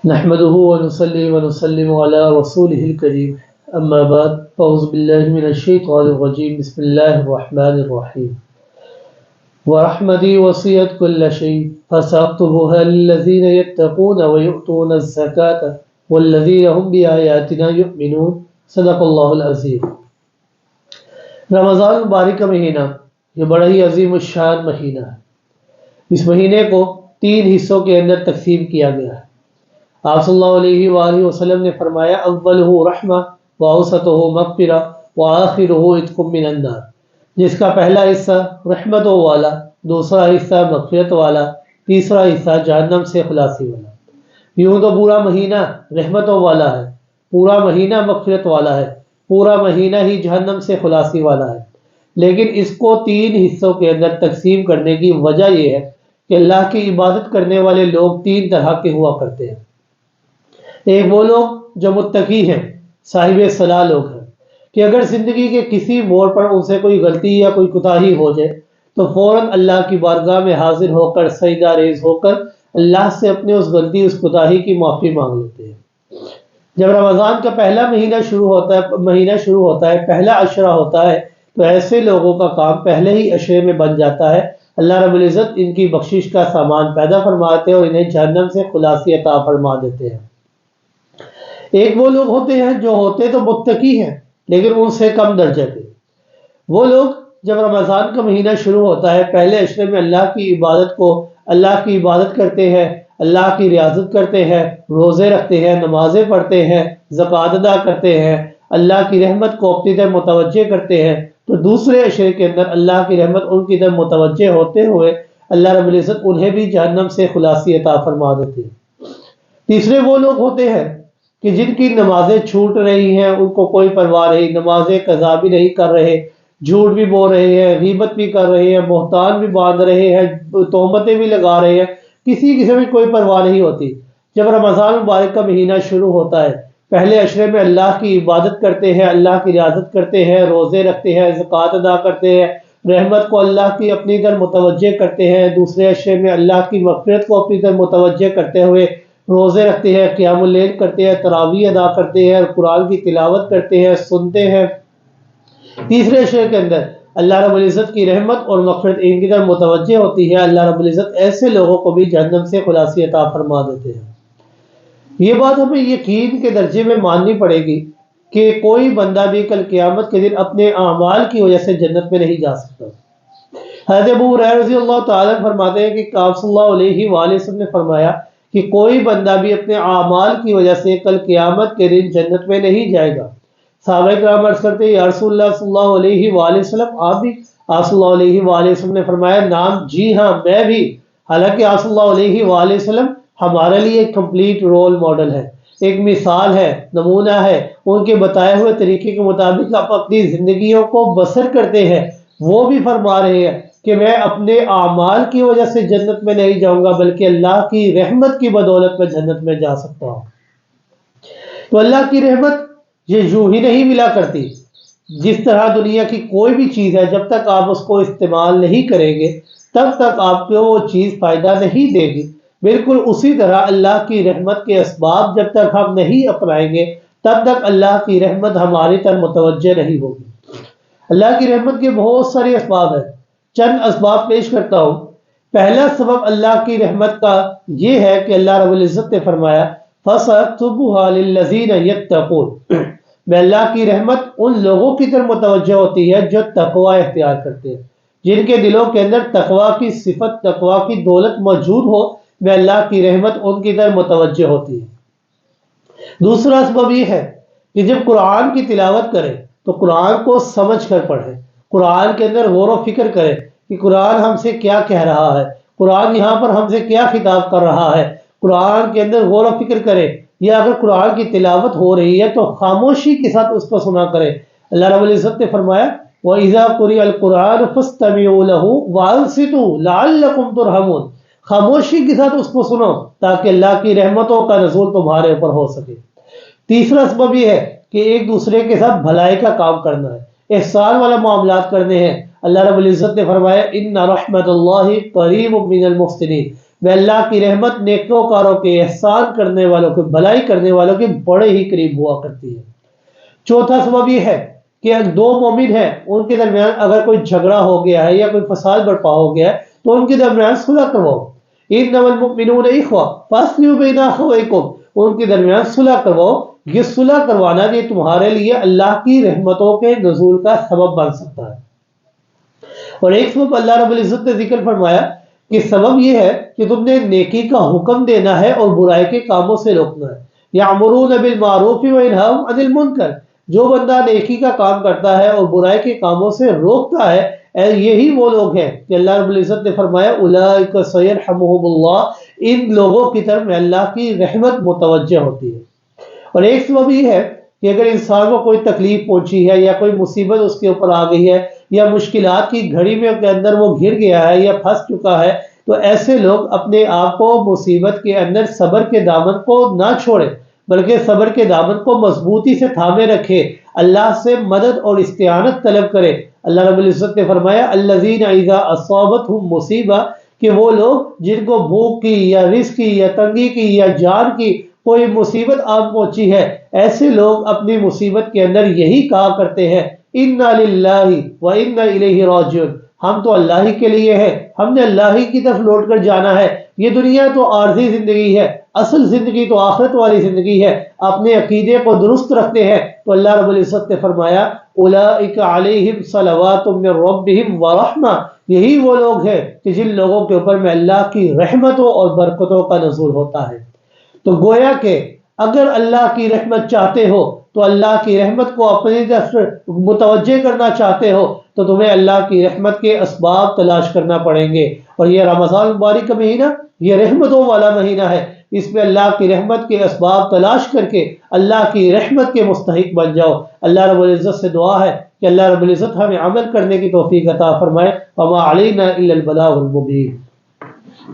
نحمده ونصلي ونسلم على رسوله الكريم اما بعد اعوذ بالله من الشيطان الرجيم بسم الله الرحمن الرحيم ورحمتي وسعت كل شيء فسأكتبها للذين يتقون ويؤتون الزكاة والذين هم بآياتنا يؤمنون صدق اللہ العظیم۔ رمضان مبارک کا مہینہ یہ بڑا ہی عظیم الشان مہینہ ہے۔ اس مہینے کو 3 حصوں کے اندر تقسیم کیا گیا ہے۔ آپ صلی اللہ علیہ وآلہ وسلم نے فرمایا اولہ رحمہ واوسطہ مغفرہ وآخرہ عتق من النار، جس کا پہلا حصہ رحمتوں والا، دوسرا حصہ مغفرت والا، تیسرا حصہ جہنم سے خلاصی والا۔ یوں تو پورا مہینہ رحمتوں والا ہے، پورا مہینہ مغفرت والا ہے، پورا مہینہ ہی جہنم سے خلاصی والا ہے، لیکن اس کو 3 حصوں کے اندر تقسیم کرنے کی وجہ یہ ہے کہ اللہ کی عبادت کرنے والے لوگ 3 طرح کے ہوا کرتے ہیں۔ ایک وہ لوگ جو متقی ہیں، صاحب صلاح لوگ ہیں، کہ اگر زندگی کے کسی موڑ پر ان سے کوئی غلطی یا کوئی کوتاہی ہو جائے تو فوراً اللہ کی بارگاہ میں حاضر ہو کر سجدہ ریز ہو کر اللہ سے اپنے اس غلطی اس کوتاہی کی معافی مانگ لیتے ہیں۔ جب رمضان کا پہلا مہینہ شروع ہوتا ہے، پہلا عشرہ ہوتا ہے، تو ایسے لوگوں کا کام پہلے ہی عشرے میں بن جاتا ہے۔ اللہ رب العزت ان کی بخشش کا سامان پیدا فرماتے ہیں اور انہیں جہنم سے خلاصی عطا فرما دیتے ہیں۔ ایک وہ لوگ ہوتے ہیں جو ہوتے تو متقی ہیں لیکن ان سے کم درجے کے۔ وہ لوگ جب رمضان کا مہینہ شروع ہوتا ہے، پہلے عشرے میں اللہ کی عبادت کرتے ہیں، اللہ کی ریاضت کرتے ہیں، روزے رکھتے ہیں، نمازیں پڑھتے ہیں، زکوٰۃ ادا کرتے ہیں، اللہ کی رحمت کو اپنی طرف متوجہ کرتے ہیں، تو دوسرے عشرے کے اندر اللہ کی رحمت ان کی طرف متوجہ ہوتے ہوئے اللہ رب العزت انہیں بھی جہنم سے خلاصی عطا فرما دیتے ہیں۔ تیسرے وہ لوگ ہوتے ہیں کہ جن کی نمازیں چھوٹ رہی ہیں، ان کو کوئی پرواہ نہیں، نمازیں قضا بھی نہیں کر رہے، جھوٹ بھی بول رہے ہیں، غیبت بھی کر رہے ہیں، بہتان بھی باندھ رہے ہیں، تہمتیں بھی لگا رہے ہیں، کسی قسم کی کوئی پرواہ نہیں ہوتی۔ جب رمضان مبارک کا مہینہ شروع ہوتا ہے، پہلے عشرے میں اللہ کی عبادت کرتے ہیں، اللہ کی ریاضت کرتے ہیں، روزے رکھتے ہیں، زکوٰۃ ادا کرتے ہیں، رحمت کو اللہ کی اپنی طرف متوجہ کرتے ہیں، دوسرے عشرے میں اللہ کی مغفرت کو اپنی طرف متوجہ کرتے ہوئے روزے رکھتے ہیں، قیام اللیل کرتے ہیں، تراویح ادا کرتے ہیں، قرآن کی تلاوت کرتے ہیں، سنتے ہیں۔ تیسرے عشرے کے اندر اللہ رب العزت کی رحمت اور مغفرت ان کی طرف متوجہ ہوتی ہے، اللہ رب العزت ایسے لوگوں کو بھی جہنم سے خلاصی عطا فرما دیتے ہیں۔ یہ بات ہمیں یقین کے درجے میں ماننی پڑے گی کہ کوئی بندہ بھی کل قیامت کے دن اپنے اعمال کی وجہ سے جنت میں نہیں جا سکتا۔ حضرت ابو ہریرہ رضی اللہ تعالیٰ فرماتے ہیں کہ آپ صلی اللہ علیہ وآلہ وسلم نے فرمایا کہ کوئی بندہ بھی اپنے اعمال کی وجہ سے کل قیامت کے دن جنت میں نہیں جائے گا۔ صحابہ کرام عرض کرتے ہیں یا رسول اللہ صلی اللہ علیہ وآلہ وسلم آپ بھی؟ آپ صلی اللہ علیہ وآلہ وسلم نے فرمایا نام جی ہاں میں بھی۔ حالانکہ آپ صلی اللہ علیہ وآلہ وسلم ہمارے لیے ایک کمپلیٹ رول ماڈل ہے، ایک مثال ہے، نمونہ ہے، ان کے بتائے ہوئے طریقے کے مطابق آپ اپنی زندگیوں کو بسر کرتے ہیں۔ وہ بھی فرما رہے ہیں کہ میں اپنے اعمال کی وجہ سے جنت میں نہیں جاؤں گا بلکہ اللہ کی رحمت کی بدولت میں جنت میں جا سکتا ہوں۔ تو اللہ کی رحمت یہ یوں ہی نہیں ملا کرتی۔ جس طرح دنیا کی کوئی بھی چیز ہے، جب تک آپ اس کو استعمال نہیں کریں گے تب تک آپ کو وہ چیز فائدہ نہیں دے گی، بالکل اسی طرح اللہ کی رحمت کے اسباب جب تک ہم نہیں اپنائیں گے تب تک اللہ کی رحمت ہماری طرف متوجہ نہیں ہوگی۔ اللہ کی رحمت کے بہت سارے اسباب ہیں، چند اسباب پیش کرتا ہوں۔ پہلا سبب اللہ کی رحمت کا یہ ہے کہ اللہ رب العزت نے فرمایا فَسَأَكْتُبُهَا لِلَّذِينَ يَتَّقُونَ، میں اللہ کی رحمت ان لوگوں کی طرف متوجہ ہوتی ہے جو تقوی اختیار کرتے ہیں، جن کے دلوں کے اندر تقوی کی صفت، تقوی کی دولت موجود ہو، میں اللہ کی رحمت ان کی طرف متوجہ ہوتی ہے۔ دوسرا سبب یہ ہے کہ جب قرآن کی تلاوت کریں تو قرآن کو سمجھ کر پڑھیں، قرآن کے اندر غور و فکر کریں کہ قرآن ہم سے کیا کہہ رہا ہے، قرآن یہاں پر ہم سے کیا خطاب کر رہا ہے، قرآن کے اندر غور و فکر کریں۔ یا اگر قرآن کی تلاوت ہو رہی ہے تو خاموشی کے ساتھ اس کو سنا کریں۔ اللہ رب العزت نے فرمایا وَإِذَا قُرِئَ الْقُرْآنُ فَاسْتَمِعُوا لَهُ وَأَنصِتُوا لَعَلَّكُمْ تُرْحَمُونَ، خاموشی کے ساتھ اس کو سنو تاکہ اللہ کی رحمتوں کا نزول تمہارے اوپر ہو سکے۔ تیسرا سبب یہ ہے کہ ایک دوسرے کے ساتھ بھلائی کا کام کرنا ہے، احسان والا معاملات کرنے ہیں۔ اللہ رب العزت نے فرمایا ان رحمت اللہ قریب من المحسنین، میں اللہ کی رحمت نیکوکاروں کے، احسان کرنے والوں کے، بھلائی کرنے والوں کے بڑے ہی قریب ہوا کرتی ہے۔ چوتھا سبب یہ ہے کہ دو مومن ہیں، ان کے درمیان اگر کوئی جھگڑا ہو گیا ہے یا کوئی فساد برپا ہو گیا ہے تو ان کے درمیان صلح کرواؤ۔ انما المؤمنون اخوہ فاصلحوا بین اخویکم، ان کے درمیان صلح کرواؤ۔ یہ صلح کروانا یہ تمہارے لیے اللہ کی رحمتوں کے نزول کا سبب بن سکتا ہے۔ اور ایک سبب اللہ رب العزت نے ذکر فرمایا کہ سبب یہ ہے کہ تم نے نیکی کا حکم دینا ہے اور برائی کے کاموں سے روکنا ہے۔ یأمرون بالمعروف وینہون عن المنکر، جو بندہ نیکی کا کام کرتا ہے اور برائی کے کاموں سے روکتا ہے، یہی وہ لوگ ہیں کہ اللہ رب العزت نے فرمایا اولئک سیرحمہم اللہ، ان لوگوں کی طرف میں اللہ کی رحمت متوجہ ہوتی ہے۔ اور ایک سبب یہ ہے کہ اگر انسان کو کوئی تکلیف پہنچی ہے یا کوئی مصیبت اس کے اوپر آ گئی ہے یا مشکلات کی گھڑی میں کے اندر وہ گھر گیا ہے یا پھنس چکا ہے، تو ایسے لوگ اپنے آپ کو مصیبت کے اندر صبر کے دامن کو نہ چھوڑے، بلکہ صبر کے دامن کو مضبوطی سے تھامے رکھے، اللہ سے مدد اور استعانت طلب کرے۔ اللہ رب العزت نے فرمایا الذین اذا اصابتہم مصیبہ، کہ وہ لوگ جن کو بھوک کی یا رزق کی یا تنگی کی یا جان کی کوئی مصیبت آپ پہنچی ہے، ایسے لوگ اپنی مصیبت کے اندر یہی کہا کرتے ہیں انا للہ و انا الیہ راجعون، ہم تو اللہ ہی کے لیے ہیں، ہم نے اللہ ہی کی طرف لوٹ کر جانا ہے، یہ دنیا تو عارضی زندگی ہے، اصل زندگی تو آخرت والی زندگی ہے۔ اپنے عقیدے کو درست رکھتے ہیں تو اللہ رب العزت نے فرمایا اولئک علیہم صلوات من ربہم ورحمہ، یہی وہ لوگ ہیں کہ جن لوگوں کے اوپر میں اللہ کی رحمتوں اور برکتوں کا نزول ہوتا ہے۔ تو گویا کہ اگر اللہ کی رحمت چاہتے ہو تو اللہ کی رحمت کو اپنی طرف متوجہ کرنا چاہتے ہو تو تمہیں اللہ کی رحمت کے اسباب تلاش کرنا پڑیں گے۔ اور یہ رمضان المبارک کا مہینہ یہ رحمتوں والا مہینہ ہے، اس میں اللہ کی رحمت کے اسباب تلاش کر کے اللہ کی رحمت کے مستحق بن جاؤ۔ اللہ رب العزت سے دعا ہے کہ اللہ رب العزت ہمیں عمل کرنے کی توفیق عطا فرمائے۔ وما علینا الا البلاغ المبین۔